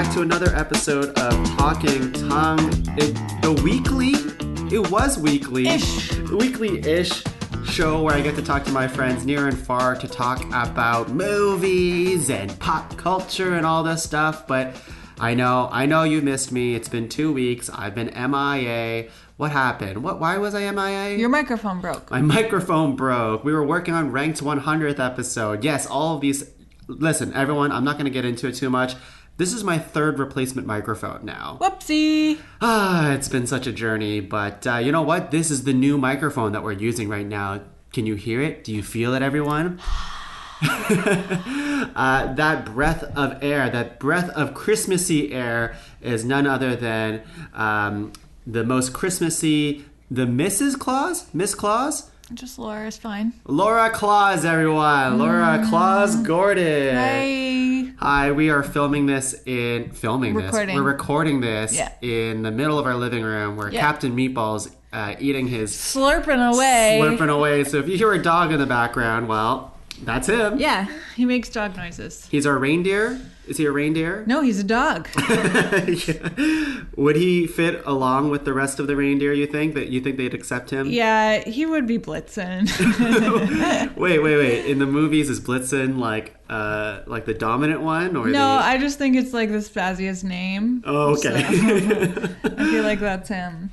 back to another episode of Talkin Tuong. It was weekly-ish show where I get to talk to my friends near and far to talk about movies and pop culture and all this stuff. But I know you missed me. It's been 2 weeks. I've been MIA. What happened? Why was I MIA? Your microphone broke. My microphone broke. We were working on Ranked 100th episode. Yes, all of these... Listen, everyone, I'm not going to get into it too much. This is my third replacement microphone now. Whoopsie. It's been such a journey, but you know what? This is the new microphone that we're using right now. Can you hear it? Do you feel it, everyone? That breath of air, that breath of Christmassy air is none other than the most Christmassy, the Mrs. Claus? Miss Claus? Just Laura is fine. Laura Claus, everyone. Laura Claus Gordon. Hi, we are recording this in the middle of our living room where Captain Meatball's eating his... Slurping away. So if you hear a dog in the background, well, that's him. Yeah, he makes dog noises. He's our reindeer. Is he a reindeer? No, he's a dog. Yeah. Would he fit along with the rest of the reindeer, you think? That you think they'd accept him? Yeah, he would be Blitzen. Wait. In the movies, is Blitzen like the dominant one? Or no, I just think it's like the spazziest name. Oh, okay. So, I feel like that's him.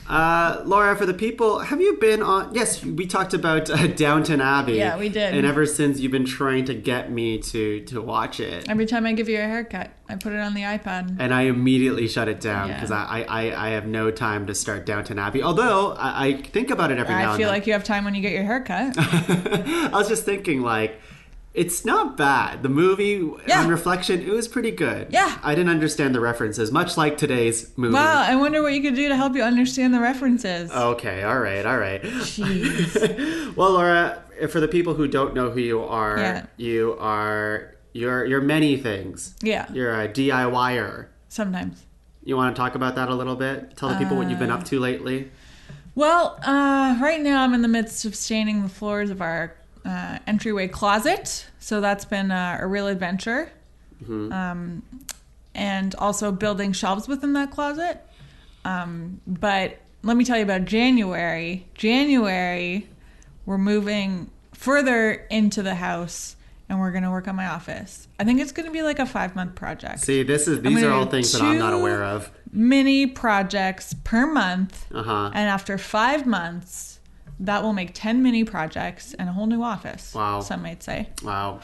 Laura, for the people, have you been on... Yes, we talked about Downton Abbey. Yeah, we did. And ever since, you've been trying to get me to watch it. Every time I give you a haircut, I put it on the iPad. And I immediately shut it down because I have no time to start Downton Abbey. Although, I think about it every now and then. I feel like you have time when you get your haircut. I was just thinking, like... It's not bad. The movie, on reflection, it was pretty good. Yeah. I didn't understand the references, much like today's movie. Wow, I wonder what you could do to help you understand the references. Okay, all right. Jeez. Well, Laura, for the people who don't know who you are, you're many things. Yeah. You're a DIYer. Sometimes. You want to talk about that a little bit? Tell the people what you've been up to lately. Well, right now I'm in the midst of staining the floors of our entryway closet, so that's been a real adventure. Mm-hmm. And also building shelves within that closet. But let me tell you about January. We're moving further into the house and we're going to work on my office. I think it's going to be like a 5-month project. See, these are all things that I'm not aware of. Mini projects per month. Uh-huh. And after 5 months, that will make 10 mini projects and a whole new office. Wow. Some might say. Wow.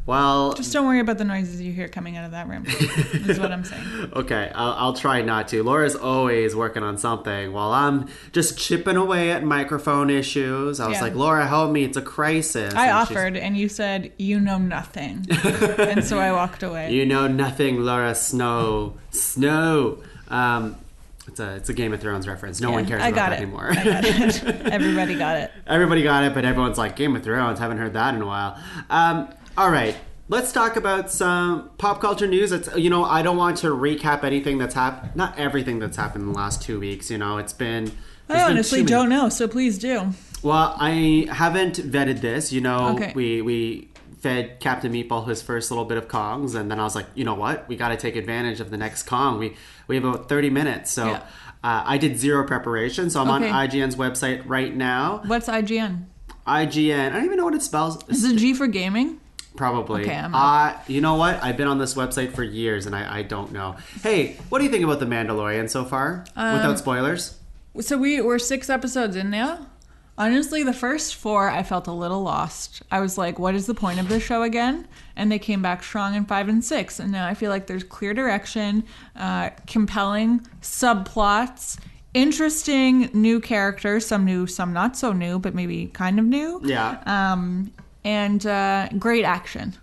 Well... Just don't worry about the noises you hear coming out of that room. That's what I'm saying. Okay, I'll try not to. Laura's always working on something while I'm just chipping away at microphone issues. I was like, Laura, help me. It's a crisis. I offered, and you said, you know nothing. And so I walked away. You know nothing, Laura Snow. It's a Game of Thrones reference. No one cares about that anymore. I got it. Everybody got it. Everybody got it, but everyone's like, Game of Thrones, haven't heard that in a while. All right, let's talk about some pop culture news. I don't want to recap anything that's happened. Not everything that's happened in the last 2 weeks. It's been... I honestly don't know, so please do. Well, I haven't vetted this. Okay. We fed Captain Meatball his first little bit of Kongs, and then I was like, you know what? We got to take advantage of the next Kong. We have about 30 minutes, so I did zero preparation, so I'm on IGN's website right now. What's IGN? IGN. I don't even know what it spells. Is it G for gaming? Probably. Okay, you know what? I've been on this website for years, and I don't know. Hey, what do you think about The Mandalorian so far? Without spoilers? So we're 6 episodes in now. Honestly, the first 4, I felt a little lost. I was like, what is the point of this show again? And they came back strong in 5 and 6. And now I feel like there's clear direction, compelling subplots, interesting new characters, some new, some not so new, but maybe kind of new. Yeah. And great action.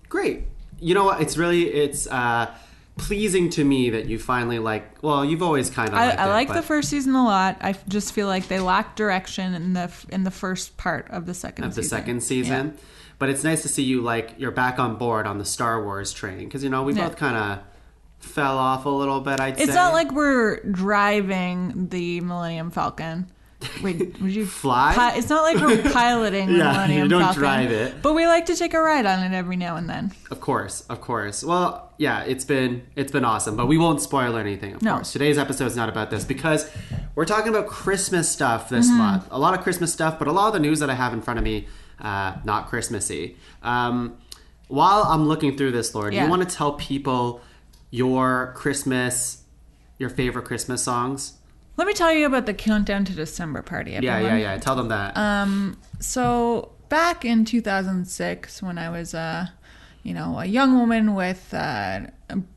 Great. You know what? It's pleasing to me that you finally you've always kind of liked it. I like the first season a lot. I just feel like they lack direction in the first part of the second season. Yeah. But it's nice to see you're back on board on the Star Wars train because we both kind of fell off a little bit. I'd say it's not like we're driving the Millennium Falcon. Wait, would you fly? It's not like we're piloting the Millennium you don't Falcon, drive it. but we like to take a ride on it every now and then. Of course. Well, yeah, it's been awesome, but we won't spoil anything. Of course, today's episode is not about this because we're talking about Christmas stuff this month. A lot of Christmas stuff, but a lot of the news that I have in front of me, not Christmassy. While I'm looking through this, Laura, do you want to tell people your favorite Christmas songs? Let me tell you about the Countdown to December party. Everyone. Yeah. Tell them that. So back in 2006, when I was a young woman with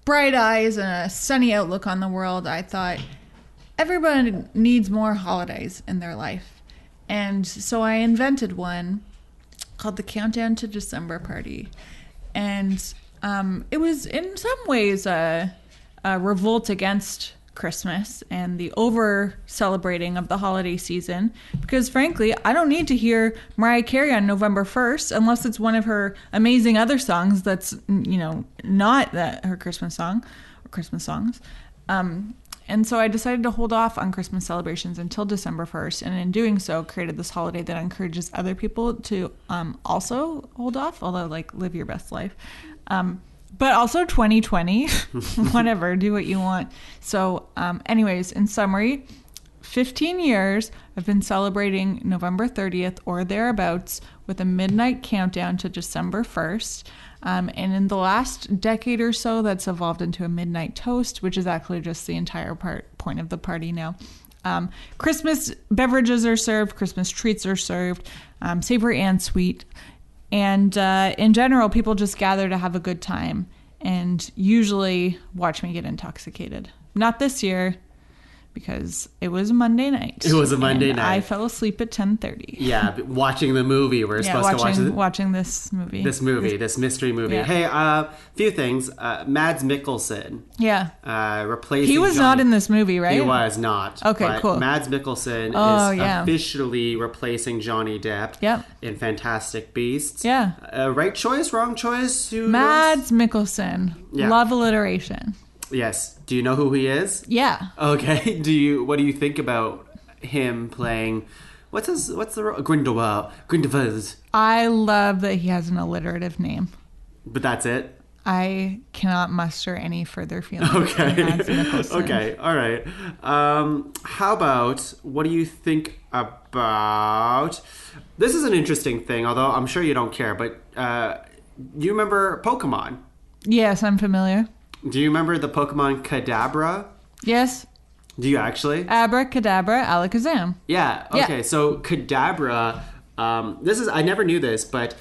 bright eyes and a sunny outlook on the world, I thought everybody needs more holidays in their life. And so I invented one called the Countdown to December party. And it was in some ways a revolt against Christmas and the over celebrating of the holiday season, because frankly I don't need to hear Mariah Carey on November 1st unless it's one of her amazing other songs that's not her Christmas song or Christmas songs, and so I decided to hold off on Christmas celebrations until December 1st, and in doing so created this holiday that encourages other people to also hold off, although like live your best life. But also 2020, whatever, do what you want. So anyways, in summary, 15 years I've been celebrating November 30th or thereabouts with a midnight countdown to December 1st. And in the last decade or so, that's evolved into a midnight toast, which is actually just the entire point of the party now. Christmas beverages are served, Christmas treats are served, savory and sweet. And in general, people just gather to have a good time and usually watch me get intoxicated. Not this year, because it was a Monday night. It was a Monday night. I fell asleep at 10:30. Yeah, watching the movie. We're supposed to watching this movie. This mystery movie. Yeah. Hey, few things. Mads Mikkelsen. Yeah. Replacing He was Johnny. not in this movie, right? He was not. Okay, cool. Mads Mikkelsen is officially replacing Johnny Depp in Fantastic Beasts. Yeah. Right choice, wrong choice? Mads Mikkelsen. Yeah. Love alliteration. Yes. Do you know who he is? Yeah. Okay. What do you think about him playing? What's the role? Grindelwald. I love that he has an alliterative name. But that's it? I cannot muster any further feelings. Okay. Okay. All right. How about, what do you think about, this is an interesting thing, although I'm sure you don't care, but you remember Pokemon? Yes, I'm familiar. Do you remember the Pokemon Kadabra? Yes. Do you actually? Abracadabra, alakazam. Yeah. Okay. Yeah. So Kadabra, I never knew this, but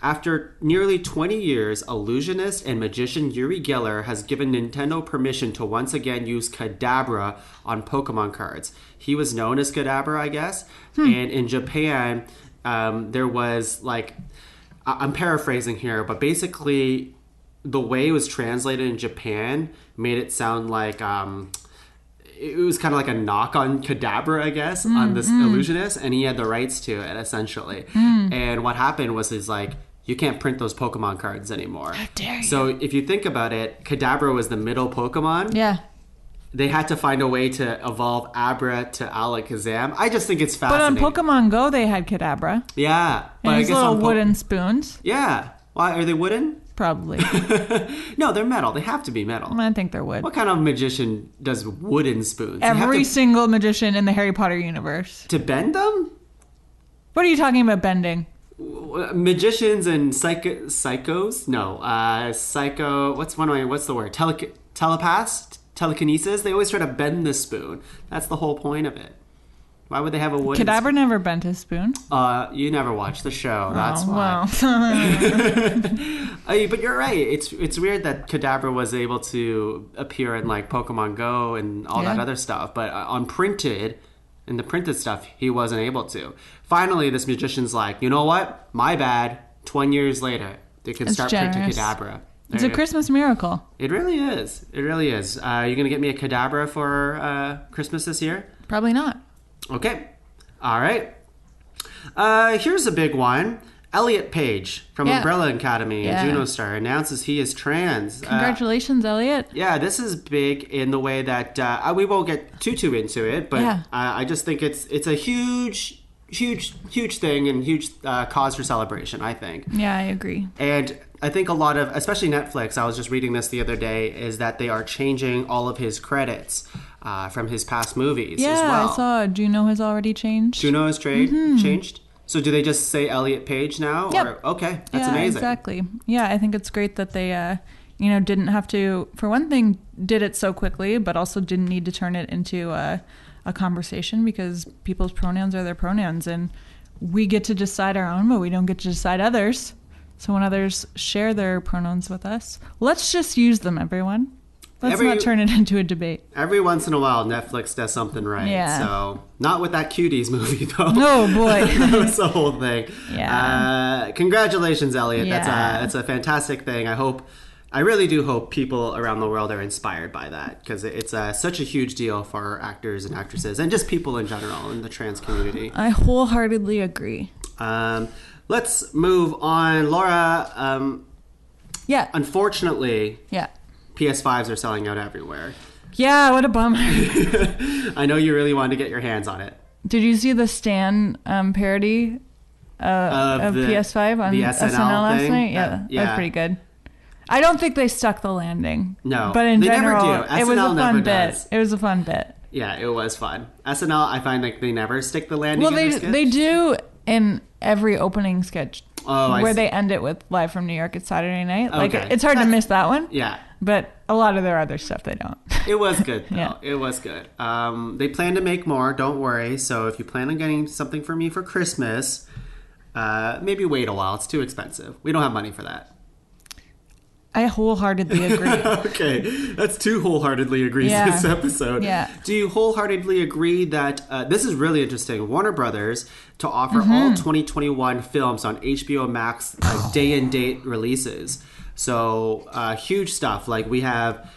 after nearly 20 years, illusionist and magician Uri Geller has given Nintendo permission to once again use Kadabra on Pokemon cards. He was known as Kadabra, I guess. And in Japan, there was I'm paraphrasing here, but basically the way it was translated in Japan made it sound like it was kind of like a knock on Kadabra, I guess, on this illusionist, and he had the rights to it, essentially. And what happened was you can't print those Pokemon cards anymore. How dare you? So if you think about it, Kadabra was the middle Pokemon. Yeah. They had to find a way to evolve Abra to Alakazam. I just think it's fascinating. But on Pokemon Go, they had Kadabra. Yeah. But and his little wooden spoons. Yeah. Why, are they wooden? Probably. No, they're metal. They have to be metal. I think they're wood. What kind of magician does wooden spoons? Every single magician in the Harry Potter universe. To bend them? What are you talking about bending? Magicians and psychos? No. What's the word? Telepaths? Telekinesis? They always try to bend the spoon. That's the whole point of it. Why would they have a wooden Kadabra never bent his spoon. You never watched the show. That's why. Well. But you're right. It's weird that Kadabra was able to appear in Pokemon Go and all that other stuff, but in the printed stuff, he wasn't able to. Finally, this magician's like, you know what? My bad. 20 years later, they can start printing Kadabra. It's a Christmas miracle. It really is. It really is. You gonna get me a Kadabra for Christmas this year? Probably not. Okay. All right. Here's a big one. Elliot Page from Yeah. Umbrella Academy and Yeah. Juno Star announces he is trans. Congratulations, Elliot. Yeah, this is big in the way that we won't get too into it, but Yeah. I just think it's a huge thing and huge cause for celebration, I think. Yeah, I agree. And I think a lot of, especially Netflix, I was just reading this the other day, is that they are changing all of his credits from his past movies as Yeah, well. I saw Juno has already changed. Juno has changed? So do they just say Elliot Page now? Yep. Or, okay, that's yeah, amazing. Exactly. Yeah, I think it's great that they, didn't have to, for one thing, did it so quickly, but also didn't need to turn it into a conversation because people's pronouns are their pronouns and we get to decide our own, but we don't get to decide others. So when others share their pronouns with us, let's just use them, everyone. Let's not turn it into a debate. Every once in a while, Netflix does something right. Yeah. So, not with that Cuties movie, though. Oh, boy. That was the whole thing. Yeah. Congratulations, Elliot. Yeah. That's a fantastic thing. I really do hope people around the world are inspired by that because it's such a huge deal for actors and actresses and just people in general in the trans community. I wholeheartedly agree. Let's move on. Laura, Yeah. unfortunately, Yeah. PS5s are selling out everywhere. Yeah, what a bummer. I know you really wanted to get your hands on it. Did you see the Stan parody of the PS5 on the SNL last thing? night? Yeah, that was pretty good. I don't think they stuck the landing. No, but in they never general, do. it was a SNL fun never bit. does. It was a fun bit. Yeah, it was fun. SNL, I find like they never stick the landing. Well, in their sketch. they do in every opening sketch I where see. they end it with "Live from New York." It's Saturday night. Like Okay. it's hard to miss that one. Yeah. But a lot of their other stuff they don't. It was good, though. Yeah. It was good. They plan to make more, don't worry. So if you plan on getting something for me for Christmas, maybe wait a while. It's too expensive. We don't have money for that. I wholeheartedly agree. Okay, that's two wholeheartedly agrees Yeah. this episode. Yeah. Do you wholeheartedly agree that this is really interesting? Warner Brothers to offer Mm-hmm. all 2021 films on HBO Max day and date releases. So huge stuff. Like we have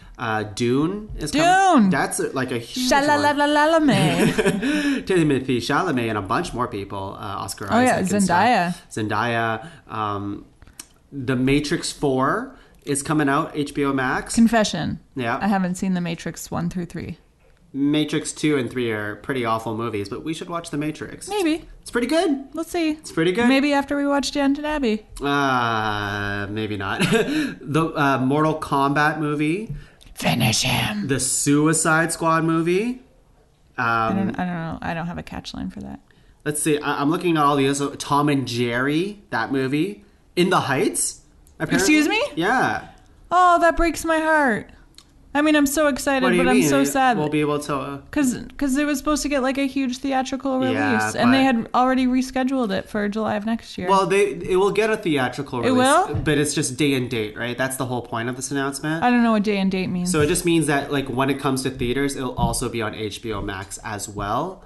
Dune is coming. Dune! That's like a huge one. Shalalalalame. Timothy Chalamet and a bunch more people. Oscar Oh, yeah, Isaac and stuff. Zendaya. Zendaya. The Matrix 4 is coming out, HBO Max. Confession. Yeah. I haven't seen The Matrix 1 through 3. Matrix 2 and 3 are pretty awful movies, but we should watch The Matrix. Maybe. It's pretty good. Let's see. It's pretty good. Maybe after we watch Downton Abbey. Maybe not. The Mortal Kombat movie. Finish him. The Suicide Squad movie. I don't know. I don't have a catch line for that. Let's see. I'm looking at all these. Tom and Jerry, that movie. In the Heights. Apparently. Excuse me? Yeah. Oh, that breaks my heart. I mean, I'm so excited, What do you but mean? I'm so sad. We'll be able to. Because it was supposed to get like a huge theatrical release, Yeah, and they but- had already rescheduled it for July of next year. Well, it will get a theatrical release. will? But it's just day and date, right? That's the whole point of this announcement. I don't know what day and date means. So it just means that like when it comes to theaters, it'll also be on HBO Max as well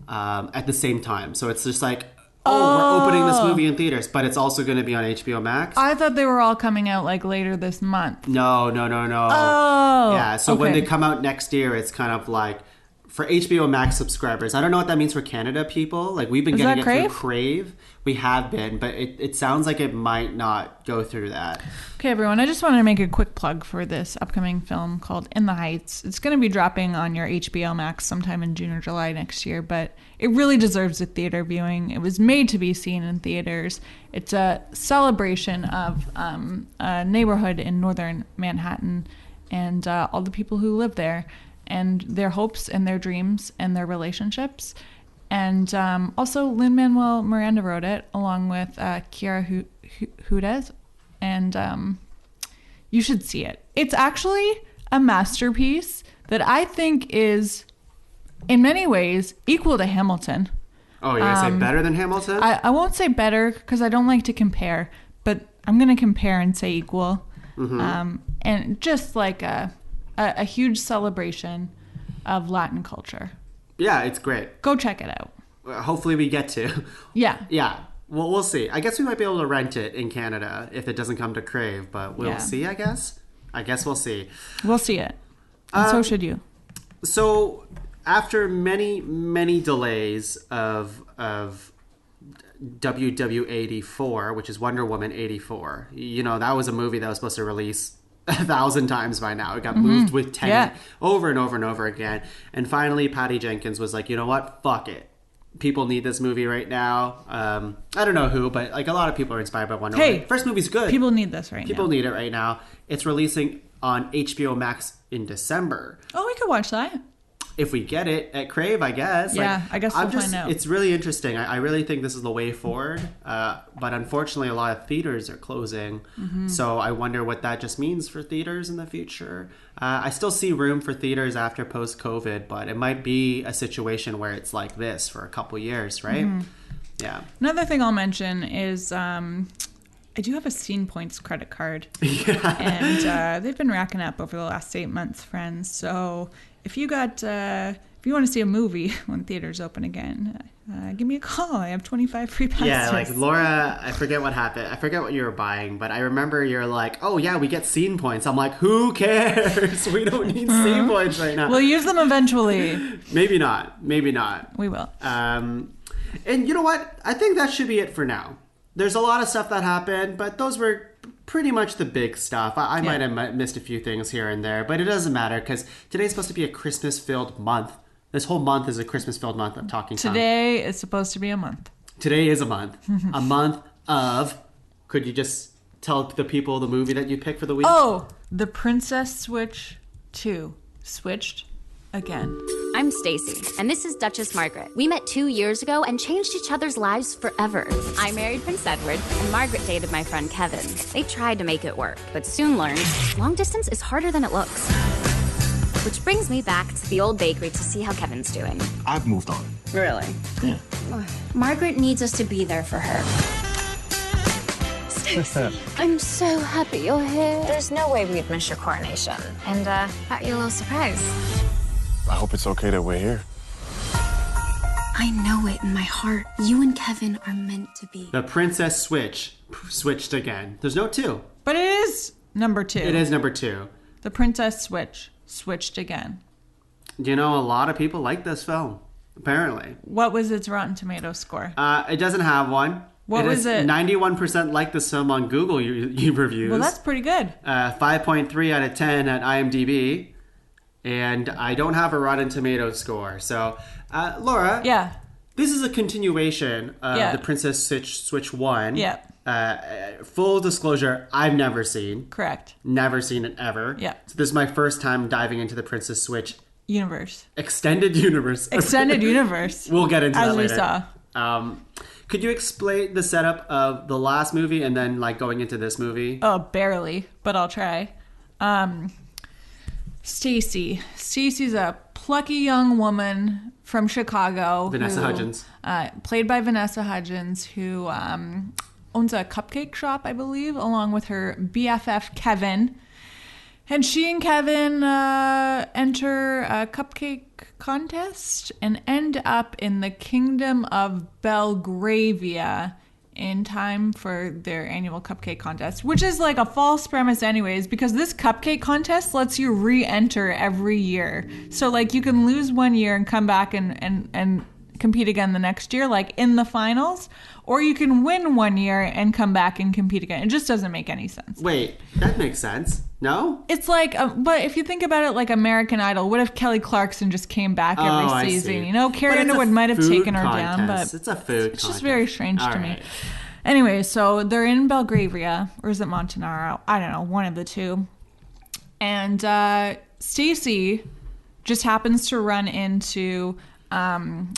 at the same time. So it's just like, we're opening this movie in theaters, but it's also going to be on HBO Max. I thought they were all coming out like later this month. No. Oh. Yeah, so when okay. they come out next year, it's kind of like for HBO Max subscribers. I don't know what that means for Canada people. Like we've been Is getting it that through Crave? Crave. We have been, but it sounds like it might not go through that. Okay, everyone, I just wanted to make a quick plug for this upcoming film called In the Heights. It's going to be dropping on your HBO Max sometime in June or July next year, but it really deserves a theater viewing. It was made to be seen in theaters. It's a celebration of a neighborhood in northern Manhattan and all the people who live there and their hopes and their dreams and their relationships. And also Lin-Manuel Miranda wrote it along with Kiara Hudez. And you should see it. It's actually a masterpiece that I think is, in many ways, equal to Hamilton. Oh, you're going to say better than Hamilton? I won't say better because I don't like to compare, but I'm going to compare and say equal. Mm-hmm. And just like a huge celebration of Latin culture. Yeah, it's great. Go check it out. Hopefully we get to. Yeah. Yeah. Well, we'll see. I guess we might be able to rent it in Canada if it doesn't come to Crave, but we'll see, I guess. I guess we'll see. We'll see it. And so should you. So, after many, many delays of WW84, which is Wonder Woman 84. You know, that was a movie that was supposed to release 1,000 times by now. It got moved with Tenet over and over and over again. And finally, Patty Jenkins was like, you know what? Fuck it. People need this movie right now. I don't know who, but like a lot of people are inspired by Wonder Woman. First movie's good. People need this right now. People need it right now. It's releasing on HBO Max in December. Oh, we could watch that. If we get it at Crave, I guess. Yeah, I guess we'll find out. It's really interesting. I really think this is the way forward. But unfortunately, a lot of theaters are closing. So I wonder what that just means for theaters in the future. I still see room for theaters after post-COVID, but it might be a situation where it's like this for a couple years, right? Yeah. Another thing I'll mention is I do have a Scene Points credit card. And they've been racking up over the last 8 months, friends. So if you want to see a movie when theaters open again, give me a call. I have 25 free passes. Yeah, like Laura, I forget what happened. I forget what you were buying, but I remember you're like, oh yeah, we get Scene Points. I'm like, who cares? We don't need Scene Points right now. We'll use them eventually. Maybe not. We will. And you know what? I think that should be it for now. There's a lot of stuff that happened, but those were pretty much the big stuff. I might have missed a few things here and there, but it doesn't matter because today's supposed to be a Christmas-filled month. This whole month is a Christmas-filled month of Talking Tuong. Today is supposed to be a month. Today is a month. A month of... Could you just tell the people the movie that you picked for the week? Oh! The Princess Switch 2. Switched again. I'm Stacy, and this is Duchess Margaret. We met 2 years ago and changed each other's lives forever. I married Prince Edward, and Margaret dated my friend Kevin. They tried to make it work, but soon learned long distance is harder than it looks. Which brings me back to the old bakery to see how Kevin's doing. I've moved on. Really? Yeah. Margaret needs us to be there for her. Stacy, I'm so happy you're here. There's no way we'd miss your coronation. And, Got you a little surprise. I hope it's okay that we're here. I know it in my heart. You and Kevin are meant to be. The Princess Switch. Switched again. There's no 2. But it is number 2. It is number 2. The Princess Switch. Switched again. You know, a lot of people like this film, apparently. What was its Rotten Tomatoes score? It doesn't have one. What was it? 91% like this film on Google reviews. Well, that's pretty good. 5.3 out of 10 at IMDb. And I don't have a Rotten Tomatoes score. So, Laura. Yeah. This is a continuation of the Princess Switch 1. Yeah. Full disclosure, I've never seen. Correct. Never seen it ever. Yeah. So this is my first time diving into the Princess Switch universe. Extended universe. Extended universe. We'll get into that later. As we saw. Could you explain the setup of the last movie and then like going into this movie? Oh, barely, but I'll try. Stacy. Stacy's a plucky young woman from Chicago. Vanessa Hudgens. Played by Vanessa Hudgens, who owns a cupcake shop, I believe, along with her BFF, Kevin. And she and Kevin enter a cupcake contest and end up in the Kingdom of Belgravia in time for their annual cupcake contest, which is like a false premise anyways, because this cupcake contest lets you re-enter every year. So like you can lose one year and come back and compete again the next year, like in the finals, or you can win one year and come back and compete again. It just doesn't make any sense. Wait, that makes sense. No? It's like, but if you think about it like American Idol, what if Kelly Clarkson just came back every season? You know, Carrie Underwood might have taken her down, but it's a food it's contest. Just very strange to me. Right. Anyway, so they're in Belgravia, or is it Montanaro? I don't know, one of the two. And Stacy just happens to run into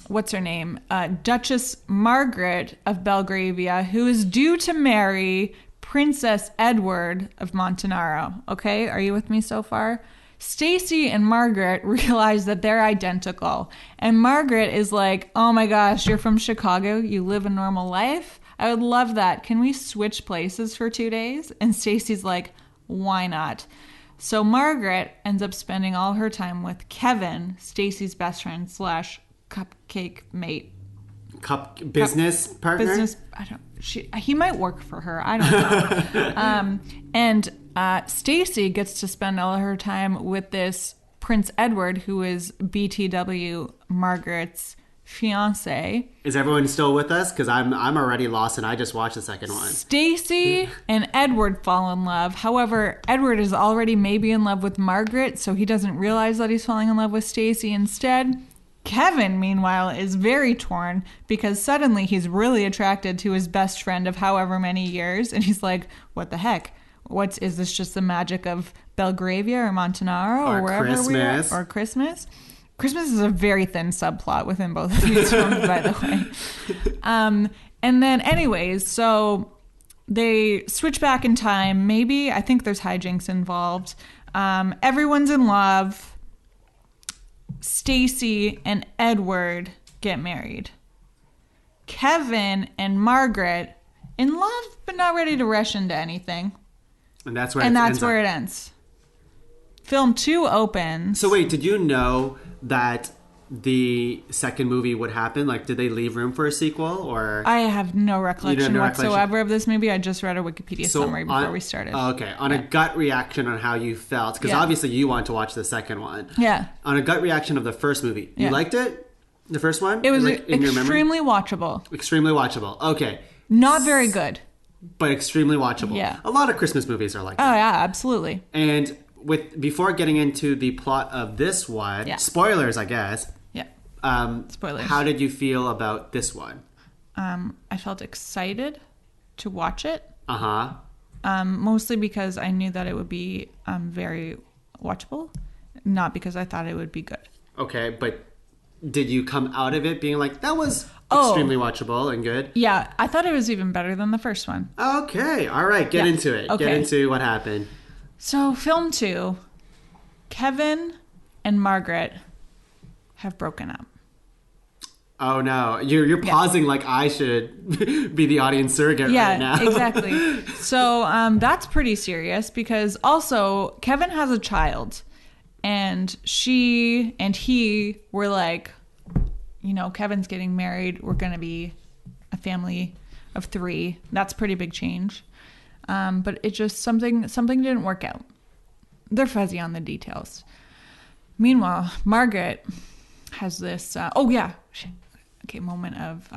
what's her name? Duchess Margaret of Belgravia, who is due to marry Princess Edward of Montanaro. Okay, are you with me so far? Stacy and Margaret realize that they're identical. And Margaret is like, oh my gosh, you're from Chicago. You live a normal life. I would love that. Can we switch places for 2 days? And Stacy's like, why not? So Margaret ends up spending all her time with Kevin, Stacy's best friend / cupcake mate. Business partner? Business. He might work for her. I don't know. And Stacy gets to spend all her time with this Prince Edward, who is BTW Margaret's fiance. Is everyone still with us? Because I'm already lost and I just watched the second one. Stacy and Edward fall in love. However, Edward is already maybe in love with Margaret, so he doesn't realize that he's falling in love with Stacy instead. Kevin, meanwhile, is very torn because suddenly he's really attracted to his best friend of however many years, and he's like, what the heck? Is this just the magic of Belgravia or Montanaro or wherever Christmas. we are? Or Christmas? Christmas is a very thin subplot within both of these films, by the way. And then anyways, so they switch back in time. Maybe, I think there's hijinks involved. Everyone's in love. Stacy and Edward get married. Kevin and Margaret in love, but not ready to rush into anything. And that's where it ends. Film 2 opens. So wait, did you know that the second movie would happen? Like, did they leave room for a sequel, or? I have no recollection whatsoever recollection? of this movie. I just read a Wikipedia summary before we started. Okay, on a gut reaction on how you felt, because obviously you want to watch the second one. Yeah. On a gut reaction of the first movie, you liked it? The first one? It was like, extremely watchable. Extremely watchable. Okay. Not very good. But extremely watchable. Yeah. A lot of Christmas movies are like Oh that. yeah, absolutely. And before getting into the plot of this one, spoilers, I guess. Yeah. Spoilers. How did you feel about this one? I felt excited to watch it. Uh-huh. Mostly because I knew that it would be very watchable, not because I thought it would be good. Okay, but did you come out of it being like, that was extremely watchable and good? Yeah, I thought it was even better than the first one. Okay, all right, get into it. Okay. Get into what happened. So, film 2, Kevin and Margaret have broken up. Oh no, you're pausing like I should be the audience surrogate right now. Yeah, exactly. So that's pretty serious because also Kevin has a child, and she and he were like, you know, Kevin's getting married. We're gonna be a family of 3. That's a pretty big change. But it just something didn't work out. They're fuzzy on the details. Meanwhile, Margaret has this. Moment of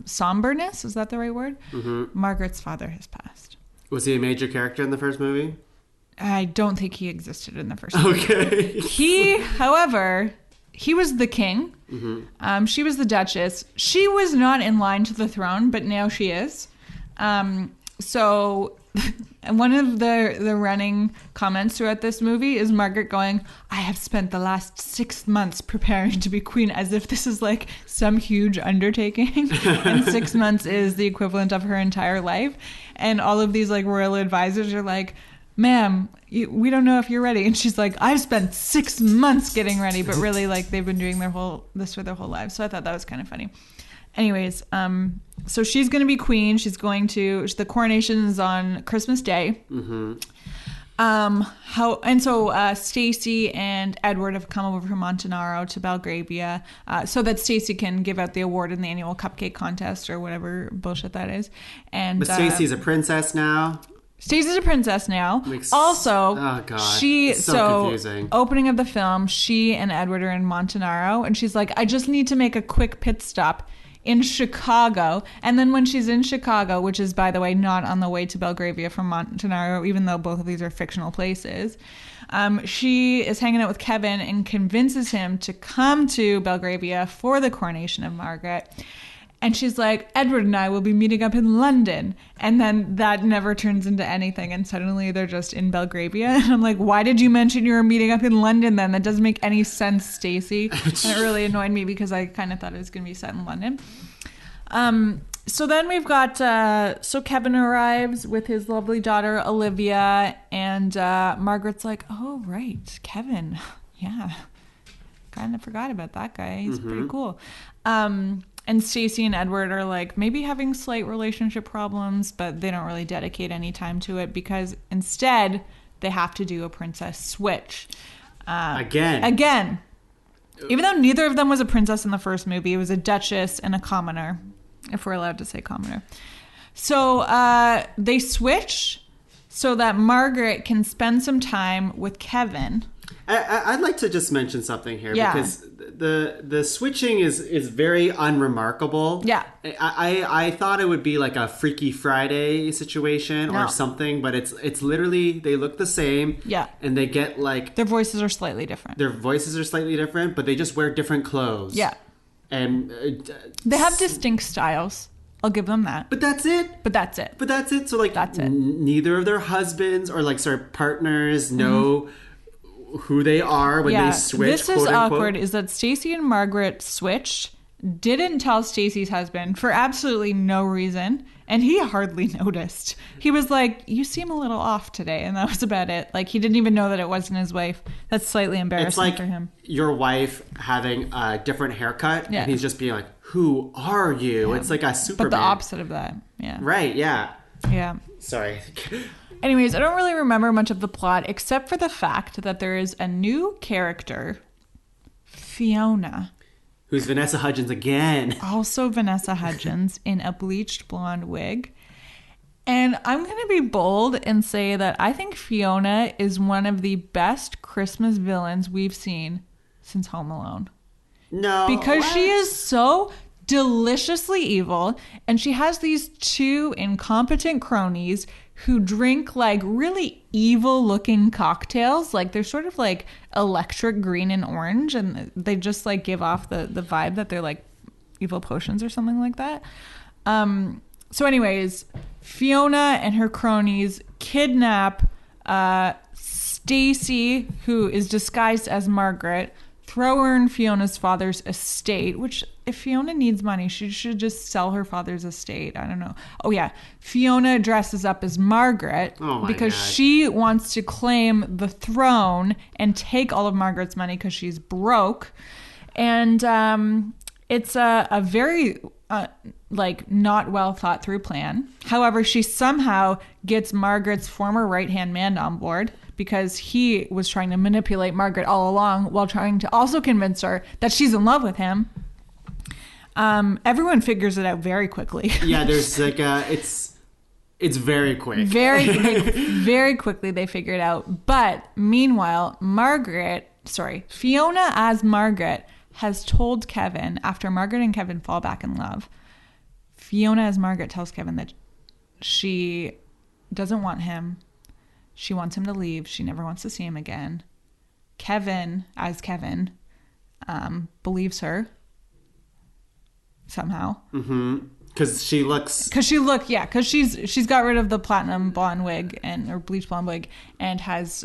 somberness. Is that the right word? Mm-hmm. Margaret's father has passed. Was he a major character in the first movie? I don't think he existed in the first movie. Okay. He was the king. Mm-hmm. She was the duchess. She was not in line to the throne, but now she is. So one of the running comments throughout this movie is Margaret going, I have spent the last 6 months preparing to be queen, as if this is like some huge undertaking. And 6 months is the equivalent of her entire life. And all of these like royal advisors are like, ma'am, we don't know if you're ready. And she's like, I've spent 6 months getting ready. But really, like, they've been doing this for their whole lives. So I thought that was kind of funny. Anyways, so she's going to be queen. The coronation is on Christmas Day. Mm-hmm. Stacy and Edward have come over from Montanaro to Belgravia so that Stacy can give out the award in the annual cupcake contest or whatever bullshit that is. But Stacy's a princess now. Stacey's a princess now. Also, oh god, it's so confusing. Opening of the film, she and Edward are in Montanaro, and she's like, I just need to make a quick pit stop in Chicago. And then when she's in Chicago, which is, by the way, not on the way to Belgravia from Montanaro, even though both of these are fictional places, she is hanging out with Kevin and convinces him to come to Belgravia for the coronation of Margaret. And she's like, Edward and I will be meeting up in London. And then that never turns into anything. And suddenly they're just in Belgravia. And I'm like, why did you mention you were meeting up in London then? That doesn't make any sense, Stacey. And it really annoyed me because I kind of thought it was going to be set in London. So then we've got, so Kevin arrives with his lovely daughter, Olivia. And Margaret's like, oh, right, Kevin. Yeah. Kind of forgot about that guy. He's pretty cool. And Stacy and Edward are like maybe having slight relationship problems, but they don't really dedicate any time to it because instead they have to do a princess switch. Again. Even though neither of them was a princess in the first movie, it was a duchess and a commoner, if we're allowed to say commoner. So they switch, so that Margaret can spend some time with Kevin. I'd like to just mention something here Yeah. because the switching is very unremarkable. Yeah. I thought it would be like a Freaky Friday situation No. or something, but it's literally they look the same. Yeah. And they get like Their voices are slightly different. their voices are slightly different, but they just wear different clothes. Yeah. And They have distinct styles. I'll give them that. but that's it. But that's it. But that's it. So like That's it. neither of their husbands or like partners know who they are when they switch. This is quote unquote. awkward is that Stacy and Margaret switched, didn't tell Stacy's husband for absolutely no reason, and he hardly noticed. He was like, "You seem a little off today," and that was about it. Like, he didn't even know that it wasn't his wife. That's slightly embarrassing It's like for him. your wife having a different haircut, Yeah. and he's just being like, "Who are you?" It's like a Superman. But the opposite of that. Yeah. Right? Yeah. Yeah. Sorry. Anyways, I don't really remember much of the plot except for the fact that there is a new character, Fiona. Who's Vanessa Hudgens again? Also Vanessa Hudgens in a bleached blonde wig. And I'm going to be bold and say that I think Fiona is one of the best Christmas villains we've seen since Home Alone. No. Because what? she is so deliciously evil, and she has these two incompetent cronies who drink like really evil looking cocktails. Like they're sort of like electric green and orange, and they just like give off the vibe that they're like evil potions or something like that. So anyways, Fiona and her cronies kidnap Stacy, who is disguised as Margaret, throw her in Fiona's father's estate, which if Fiona needs money, she should just sell her father's estate. I don't know. Oh yeah. Fiona dresses up as Margaret Oh my because God. she wants to claim the throne and take all of Margaret's money because she's broke. And it's a very like not well thought through plan. However, she somehow gets Margaret's former right-hand man on board because he was trying to manipulate Margaret all along while trying to also convince her that she's in love with him. Everyone figures it out very quickly. Yeah, there's like it's very quick. Very quickly they figure it out. But meanwhile, Fiona as Margaret has told Kevin, after Margaret and Kevin fall back in love, Fiona as Margaret tells Kevin that she doesn't want him. She wants him to leave. She never wants to see him again. Kevin, as Kevin, believes her somehow. Because she's got rid of the platinum blonde wig or bleach blonde wig and has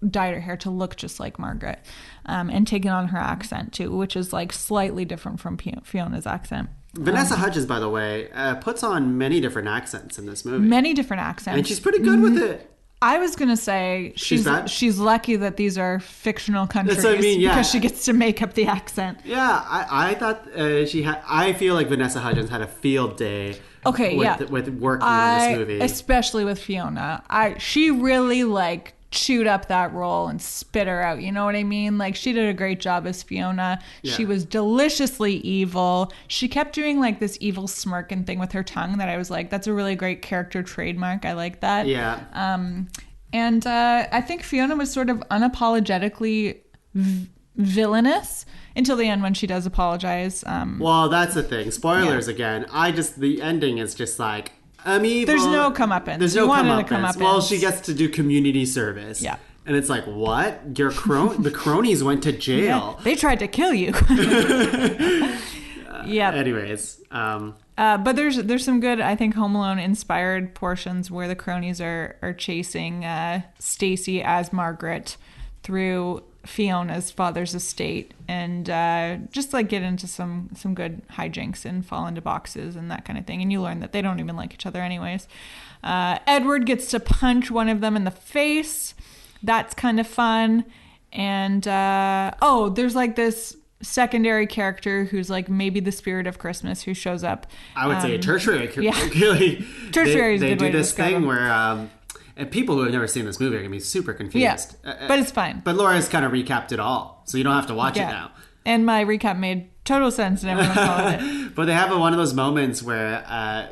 dyed her hair to look just like Margaret, and taken on her accent too, which is like slightly different from Fiona's accent. Vanessa Hudgens, by the way, puts on many different accents in this movie. Many different accents. And she's pretty good with it. I was gonna say she's lucky that these are fictional countries. That's what I mean, yeah. Because she gets to make up the accent. Yeah, I thought she had. I feel like Vanessa Hudgens had a field day. Okay, with working on this movie, especially with Fiona. She really like chewed up that role and spit her out. You know what I mean? Like she did a great job as Fiona. Yeah. She was deliciously evil. She kept doing like this evil smirking thing with her tongue that I was like, that's a really great character trademark. I like that. Yeah. And I think Fiona was sort of unapologetically villainous until the end when she does apologize. Well, that's the thing. Spoilers again. The ending is just like, I'm evil. There's no comeuppance. There's You no wanted a comeuppance. comeuppance. Well, she gets to do community service. Yeah. And it's like, what? Your the cronies went to jail. Yeah, they tried to kill you. Yeah. Anyways. But there's some good, I think, Home Alone inspired portions where the cronies are chasing Stacy as Margaret through Fiona's father's estate and just like get into some good hijinks and fall into boxes and that kind of thing. And you learn that they don't even like each other anyways. Edward gets to punch one of them in the face. That's kind of fun. And there's like this secondary character who's like maybe the spirit of Christmas who shows up. I would say a tertiary. Yeah. Tertiary is a good way to describe They do this thing him. where and people who have never seen this movie are going to be super confused. Yeah, but it's fine. But Laura's kind of recapped it all, so you don't have to watch it now. And my recap made total sense and everyone followed it. But they have one of those moments where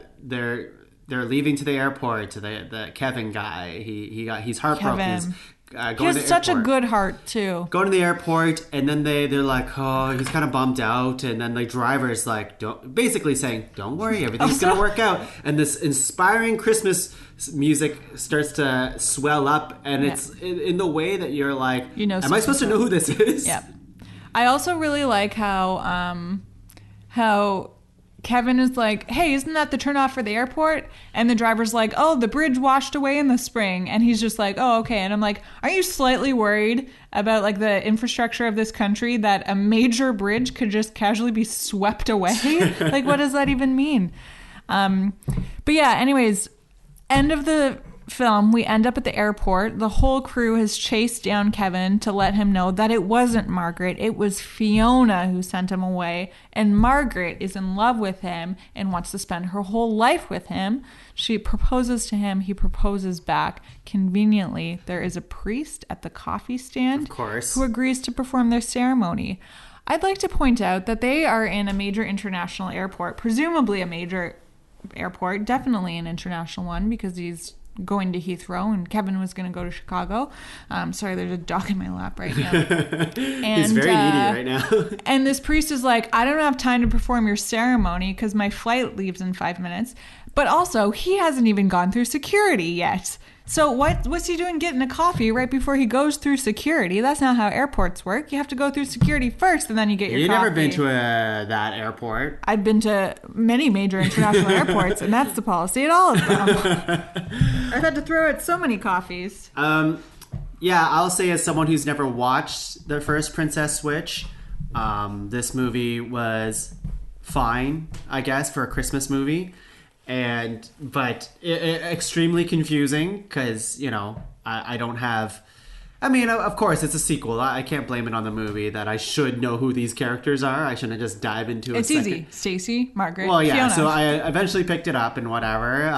they're leaving to the airport. To the Kevin guy, he's heartbroken. Kevin. Going He has such a good heart too. Going to the airport, and then they're like, oh, he's kind of bummed out, and then the driver's like, basically saying, don't worry, everything's gonna work out. And this inspiring Christmas music starts to swell up, and it's in the way that you're like, am I supposed to know who this is? Yeah. I also really like how Kevin is like, hey, isn't that the turnoff for the airport? And the driver's like, oh, the bridge washed away in the spring. And he's just like, oh, okay. And I'm like, aren't you slightly worried about like the infrastructure of this country that a major bridge could just casually be swept away? Like, what does that even mean? But yeah, anyways, end of the film, we end up at the airport. The whole crew has chased down Kevin to let him know that it wasn't Margaret. It was Fiona who sent him away. And Margaret is in love with him and wants to spend her whole life with him. She proposes to him. He proposes back. Conveniently, there is a priest at the coffee stand, of course, who agrees to perform their ceremony. I'd like to point out that they are in a major international airport, presumably a major airport, definitely an international one, because he's going to Heathrow and Kevin was going to go to Chicago. Sorry, there's a dog in my lap right now. He's very needy right now. And this priest is like, I don't have time to perform your ceremony because my flight leaves in 5 minutes. But also, he hasn't even gone through security yet. So what's he doing getting a coffee right before he goes through security? That's not how airports work. You have to go through security first and then you get your coffee. You've never been to that airport? I've been to many major international airports, and that's the policy at all of them. I've had to throw out so many coffees. Yeah, I'll say as someone who's never watched the first Princess Switch, this movie was fine, I guess, for a Christmas movie. But extremely confusing because, I don't have... I mean, of course, it's a sequel. I can't blame it on the movie that I should know who these characters are. I shouldn't just dive into it. It's easy. Stacy, Margaret, well, yeah, Fiona. So I eventually picked it up and whatever.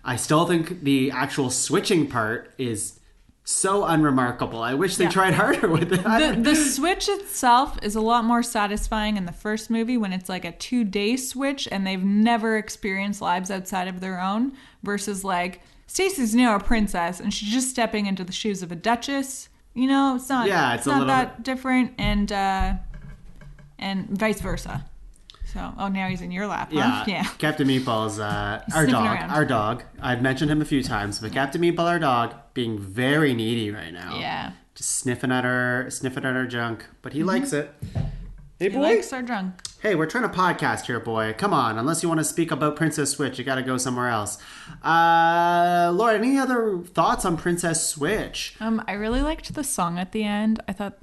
I still think the actual switching part is so unremarkable. I wish they tried harder with it. The switch itself is a lot more satisfying in the first movie when it's like a 2-day switch and they've never experienced lives outside of their own, versus like Stacey's now a princess and she's just stepping into the shoes of a duchess. It's not that different, and vice versa. So, now he's in your lap, huh? Yeah. Captain Meatball's our dog. I've mentioned him a few times, but Captain Meatball, our dog, being very needy right now. Yeah. Just sniffing at her junk, but he likes it. Hey, boy. He likes our junk. Hey, we're trying to podcast here, boy. Come on, unless you want to speak about Princess Switch, you got to go somewhere else. Laura, any other thoughts on Princess Switch? I really liked the song at the end. I thought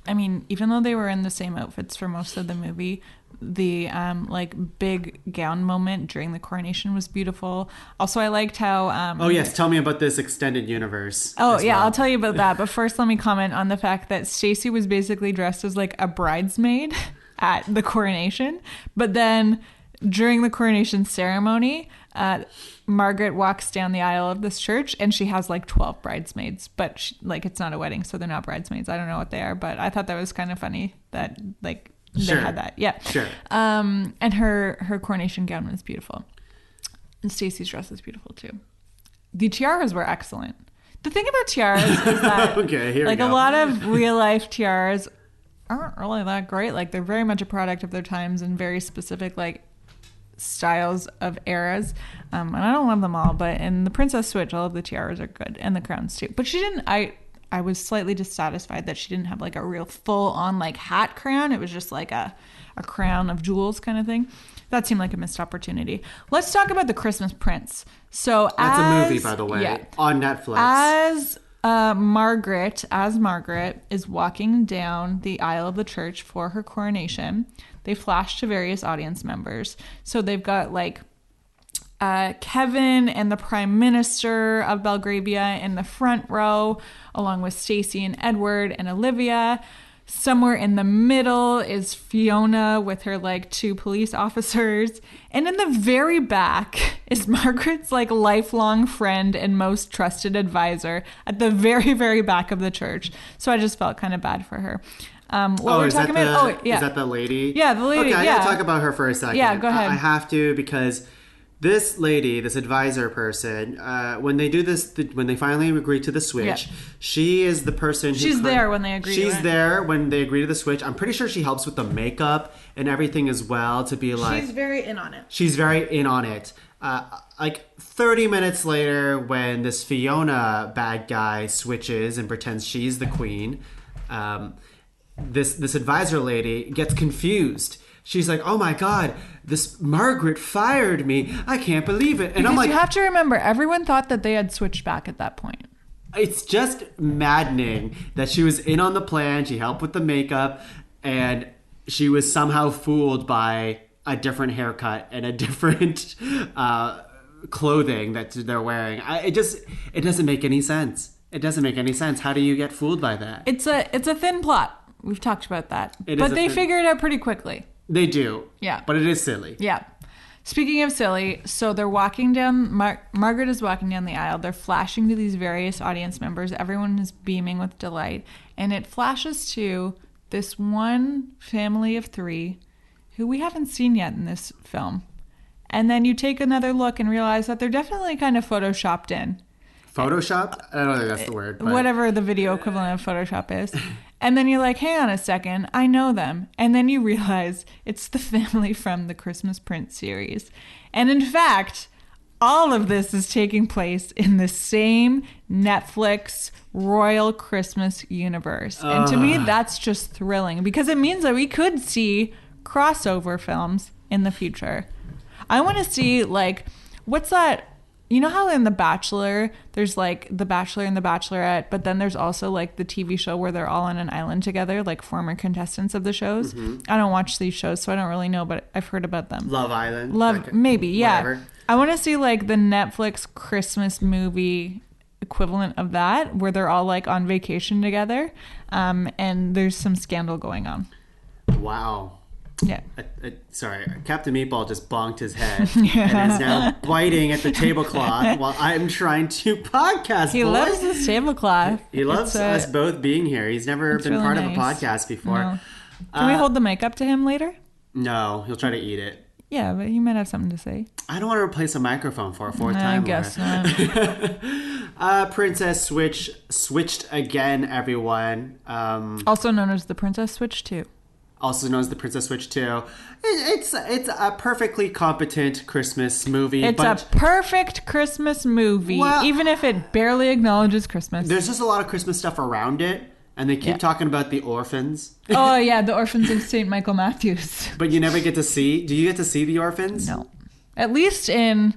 even though they were in the same outfits for most of the movie, the big gown moment during the coronation was beautiful. Also, I liked how oh yes, tell me about this extended universe. Oh yeah, I'll tell you about that, but first let me comment on the fact that Stacey was basically dressed as like a bridesmaid at the coronation, but then during the coronation ceremony, Margaret walks down the aisle of this church and she has like 12 bridesmaids, but it's not a wedding, so they're not bridesmaids. I don't know what they are, but I thought that was kind of funny that they had that. Yeah. Sure. And her coronation gown was beautiful. And Stacey's dress is beautiful too. The tiaras were excellent. The thing about tiaras is that okay, here we go. A lot of real life tiaras aren't really that great. Like, they're very much a product of their times and very specific styles of eras. And I don't love them all, but in the Princess Switch, all of the tiaras are good, and the crowns too. But she didn't. I was slightly dissatisfied that she didn't have a real full-on hat crown. It was just a crown of jewels kind of thing. That seemed like a missed opportunity. Let's talk about The Christmas Prince. So that's a movie, by the way, on Netflix. As Margaret is walking down the aisle of the church for her coronation, they flash to various audience members. So they've got Kevin and the Prime Minister of Belgravia in the front row, along with Stacey and Edward and Olivia. Somewhere in the middle is Fiona with her 2 police officers. And in the very back is Margaret's lifelong friend and most trusted advisor at the very, very back of the church. So I just felt kind of bad for her. What we're talking about? Is that the lady? Yeah, the lady. Okay, I gotta talk about her for a second. Yeah, go ahead. I have to, because this lady, this advisor person, when they do this, when they finally agree to the switch, she is the person who... She's there when they agree to it. She's there when they agree to the switch. I'm pretty sure she helps with the makeup and everything as well to be like... She's very in on it. She's very in on it. Like 30 minutes later, when this Fiona bad guy switches and pretends she's the queen, this advisor lady gets confused. She's like, oh my God, this Margaret fired me. I can't believe it. And because I'm like, you have to remember, everyone thought that they had switched back at that point. It's just maddening that she was in on the plan. She helped with the makeup, and she was somehow fooled by a different haircut and a different clothing that they're wearing. It doesn't make any sense. It doesn't make any sense. How do you get fooled by that? It's a thin plot. We've talked about that. But they figure it out pretty quickly. They do. Yeah. But it is silly. Yeah. Speaking of silly, so they're walking down, Margaret is walking down the aisle. They're flashing to these various audience members. Everyone is beaming with delight. And it flashes to this one family of three who we haven't seen yet in this film. And then you take another look and realize that they're definitely kind of photoshopped in. Photoshopped? I don't think that's the word. But... Whatever the video equivalent of Photoshop is. And then you're like, hang on a second, I know them. And then you realize it's the family from the Christmas Prince series. And in fact, all of this is taking place in the same Netflix Royal Christmas universe. And to me, that's just thrilling because it means that we could see crossover films in the future. I want to see, like, what's that? You know how in The Bachelor, there's like The Bachelor and The Bachelorette, but then there's also like the TV show where they're all on an island together, like former contestants of the shows. Mm-hmm. I don't watch these shows, so I don't really know, but I've heard about them. Love Island. Maybe, yeah. Whatever. I want to see like the Netflix Christmas movie equivalent of that, where they're all like on vacation together, and there's some scandal going on. Wow. Yeah. Sorry, Captain Meatball just bonked his head and is now biting at the tablecloth while I'm trying to podcast. He loves this tablecloth. He loves us both being here. He's never been really part nice. of a podcast before. No. Can we hold the mic up to him later? No, he'll try to eat it. Yeah, but he might have something to say. I don't want to replace a microphone for a fourth time. I guess not. Princess switched again, everyone. Also known as the Princess Switch 2. Also known as the Princess Switch 2. It's a perfectly competent Christmas movie. It's a perfect Christmas movie, well, even if it barely acknowledges Christmas. There's just a lot of Christmas stuff around it, and they keep talking about the orphans. Oh, yeah, the orphans of St. Michael Matthews. But you never get to see... Do you get to see the orphans? No. At least in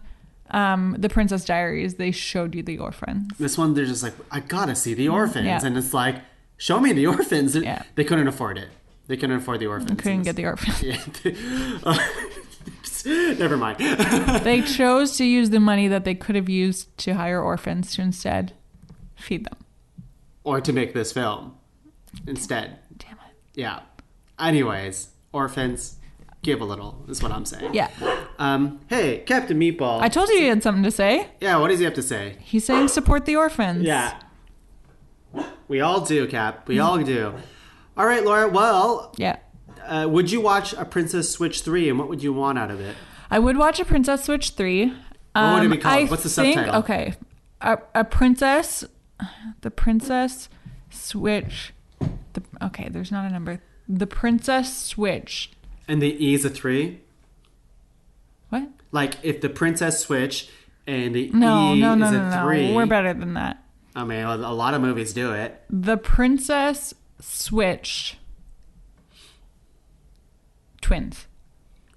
The Princess Diaries, they showed you the orphans. This one, they're just like, I gotta see the orphans. Yeah. And it's like, show me the orphans. Yeah. They couldn't afford it. They couldn't afford the orphans. Couldn't get the orphans. Yeah. Never mind. They chose to use the money that they could have used to hire orphans to instead feed them. Or to make this film instead. Damn it. Yeah. Anyways, orphans, give a little, is what I'm saying. Yeah. Hey, Captain Meatball. I told you he had something to say. Yeah, what does he have to say? He's saying support the orphans. Yeah. We all do, Cap. We all do. All right, Laura. Well, yeah. Would you watch a Princess Switch 3, and what would you want out of it? I would watch a Princess Switch 3. What would it be called? What's the subtitle? Okay, a princess, the Princess Switch. Okay, there's not a number. The Princess Switch. And the E is a 3? What? Like if the Princess Switch and the No, is a 3. No. We're better than that. I mean, a lot of movies do it. The Princess Switch twins.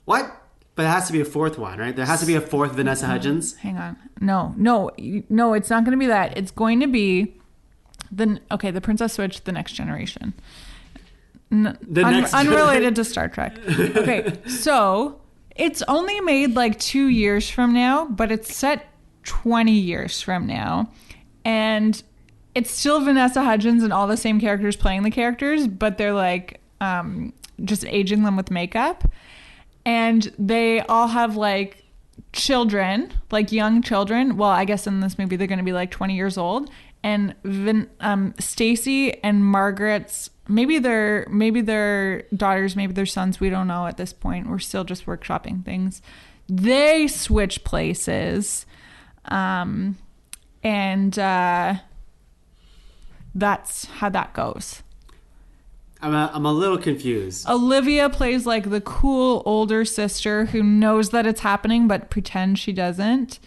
What? But it has to be a fourth one, right? There has to be a fourth Vanessa Hudgens. Hang on. No, it's not going to be that. It's going to be the Princess Switch, The Next Generation. Unrelated to Star Trek. Okay, so it's only made like 2 years from now, but it's set 20 years from now. And it's still Vanessa Hudgens and all the same characters playing the characters, but they're like just aging them with makeup. And they all have like children, like young children. Well, I guess in this movie they're going to be like 20 years old. And Stacy and Margaret's, maybe they're daughters, maybe they're sons. We don't know at this point. We're still just workshopping things. they switch places. And that's how that goes. I'm a little confused. Olivia plays like the cool older sister who knows that it's happening but pretends she doesn't.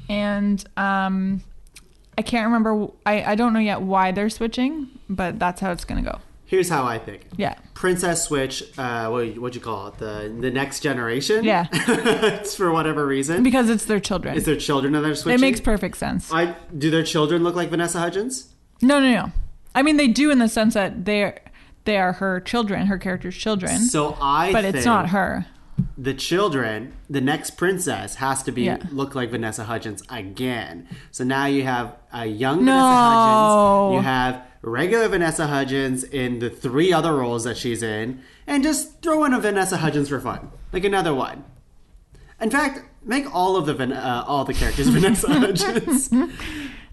And I can't remember. I don't know yet why they're switching, but that's how it's going to go. Here's how I think. Yeah. Princess Switch, what'd you call it? The next generation? Yeah. It's for whatever reason. Because it's their children. It's their children that they're switching? It makes perfect sense. Do their children look like Vanessa Hudgens? No. I mean, they do in the sense that they are her children, her character's children. So but it's not her. The children, the next princess has to look like Vanessa Hudgens again. So now you have a young Vanessa Hudgens. You have regular Vanessa Hudgens in the 3 other roles that she's in, and just throw in a Vanessa Hudgens for fun, like another one. In fact, make all the characters Vanessa Hudgens.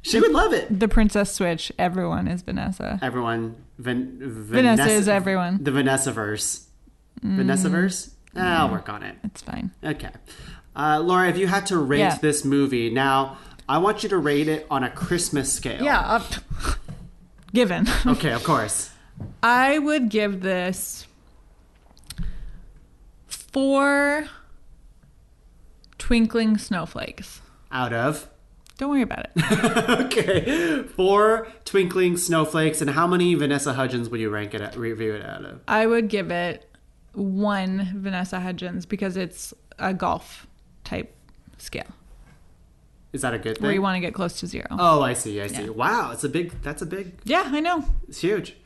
She would love it. The Princess Switch. Everyone is Vanessa. Everyone. Vanessa is everyone. The Vanessa-verse. Vanessa-verse? I'll work on it. It's fine. Okay. Laura, if you had to rate this movie, now, I want you to rate it on a Christmas scale. Yeah. Given. Okay, of course. I would give this 4 twinkling snowflakes. Out of? Don't worry about it. Okay. 4 twinkling snowflakes. And how many Vanessa Hudgens would you review it out of? I would give it 1 Vanessa Hudgens because it's a golf type scale. Is that a good thing? Where you want to get close to 0. Oh, I see. Yeah. Wow, that's a big... Yeah, I know. It's huge.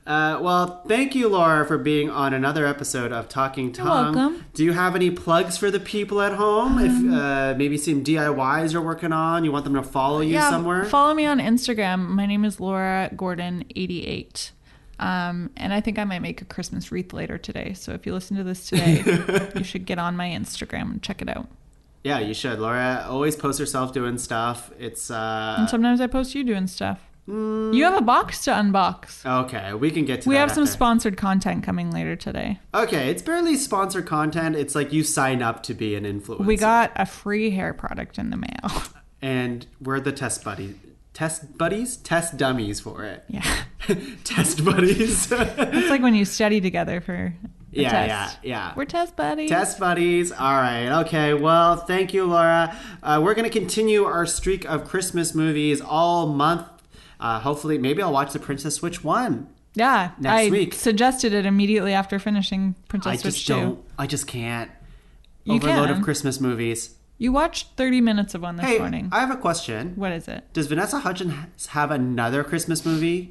Well, thank you, Laura, for being on another episode of Talking Tuong. You're welcome. Do you have any plugs for the people at home? If maybe some DIYs you're working on, you want them to follow you somewhere? Follow me on Instagram. My name is Laura Gordon 88. And I think I might make a Christmas wreath later today. So if you listen to this today, you should get on my Instagram and check it out. Yeah, you should. Laura always posts herself doing stuff. And sometimes I post you doing stuff. You have a box to unbox. Okay, we can get to that. We have some sponsored content coming later today. Okay, it's barely sponsored content. It's like you sign up to be an influencer. We got a free hair product in the mail. And we're the test buddies? Test dummies for it. Yeah. Test buddies. It's like when you study together for a test. Yeah. We're test buddies. Test buddies. All right. Okay. Well, thank you, Laura. We're going to continue our streak of Christmas movies all month. Hopefully, maybe I'll watch The Princess Switch 1. Yeah. Next week. I suggested it immediately after finishing Princess Switch 2. I just can't. You Overload can. of Christmas movies. You watched 30 minutes of one this morning. I have a question. What is it? Does Vanessa Hudgens have another Christmas movie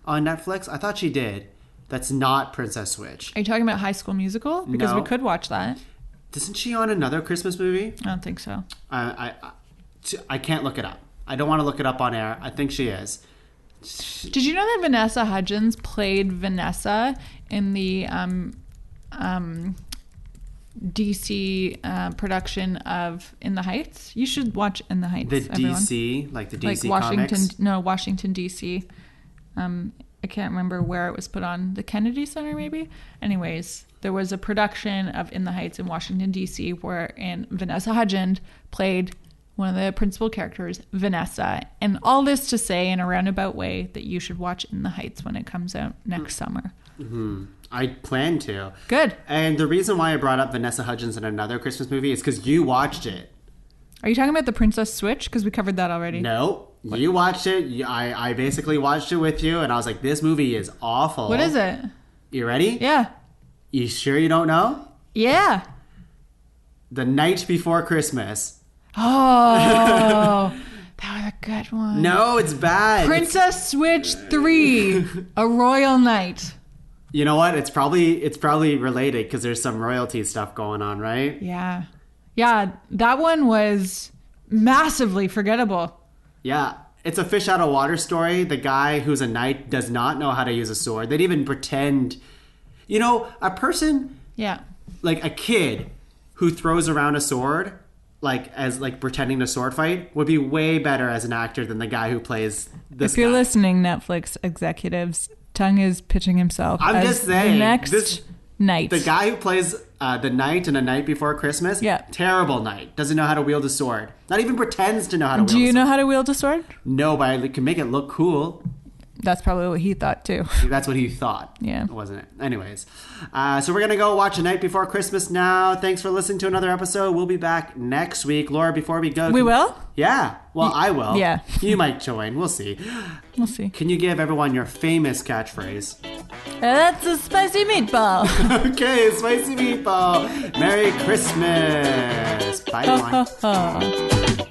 on Netflix? I thought she did. That's not Princess Switch. Are you talking about High School Musical? Because No. we could watch that. Isn't she on another Christmas movie? I don't think so. I can't look it up. I don't want to look it up on air. I think she is. Did you know that Vanessa Hudgens played Vanessa in the DC production of In the Heights? You should watch In the Heights. The everyone. DC, like the DC Washington, comics? No, Washington DC. I can't remember where it was put on. The Kennedy Center, maybe. Anyways, there was a production of In the Heights in Washington DC wherein Vanessa Hudgens played one of the principal characters, Vanessa. And all this to say in a roundabout way that you should watch In the Heights when it comes out next summer. Mm-hmm. I plan to. Good. And the reason why I brought up Vanessa Hudgens in another Christmas movie is because you watched it. Are you talking about The Princess Switch? Because we covered that already. No. You watched it. I basically watched it with you, and I was like, this movie is awful. What is it? You ready? Yeah. You sure you don't know? Yeah. The Night Before Christmas. Oh, that was a good one. No, it's bad. Princess Switch 3, A Royal Night. You know what? It's probably related because there's some royalty stuff going on, right? Yeah. Yeah, that one was massively forgettable. Yeah. It's a fish out of water story. The guy who's a knight does not know how to use a sword. They didn't even pretend. You know, a person, Yeah. like a kid who throws around a sword, as pretending to sword fight, would be way better as an actor than the guy who plays this If you're guy. listening, Netflix executives, Tung is pitching himself I'm as just saying, the next knight. The guy who plays the night and a night before Christmas. Yeah. Terrible night. Doesn't know how to wield a sword. Not even pretends to know how to wield a Do sword. you know how to wield a sword? No, but I can make it look cool. That's probably what he thought too. That's what he thought. Yeah. Wasn't it? Anyways. So we're going to go watch A Night Before Christmas now. Thanks for listening to another episode. We'll be back next week. Laura, before we go... We will? Yeah. Well, I will. Yeah. You might join. We'll see. We'll see. Can you give everyone your famous catchphrase? That's a spicy meatball. Okay, spicy meatball. Merry Christmas. Bye, everyone.